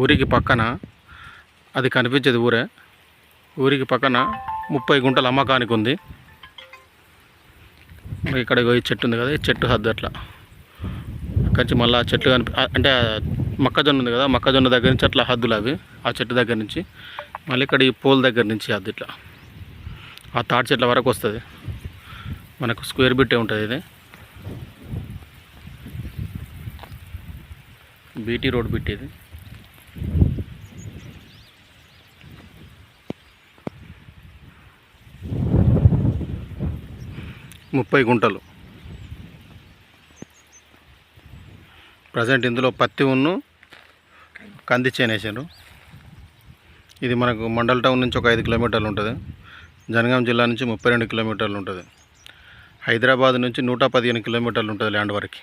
ఊరికి పక్కన అది కనిపించేది ఊరే. ఊరికి పక్కన 30 గుంటల అమ్మకానికి ఉంది. ఇక్కడ ఈ చెట్టు ఉంది కదా, ఈ చెట్టు హద్దు అట్లా అక్కడి మళ్ళీ ఆ చెట్లు అంటే మొక్కజొన్న ఉంది కదా, మొక్కజొన్న దగ్గర నుంచి అట్లా హద్దులు అవి ఆ చెట్టు దగ్గర నుంచి మళ్ళీ ఇక్కడ ఈ పోల్ దగ్గర నుంచి హద్దు ఇట్లా ఆ తాటి చెట్ల వరకు వస్తుంది. మనకు స్క్వేర్ బిట్టే ఉంటుంది. ఇది బీటీ రోడ్ బిట్. ఇది ముప్పై గుంటలు. ప్రజెంట్ ఇందులో పత్తి ఉన్ను కంది చేనేసారు. ఇది మనకు మండల్ టౌన్ నుంచి ఒక 5 కిలోమీటర్లు ఉంటుంది. జనగాం జిల్లా నుంచి 32 కిలోమీటర్లు ఉంటుంది. హైదరాబాద్ నుంచి 115 కిలోమీటర్లు ఉంటుంది ల్యాండ్ వరకు.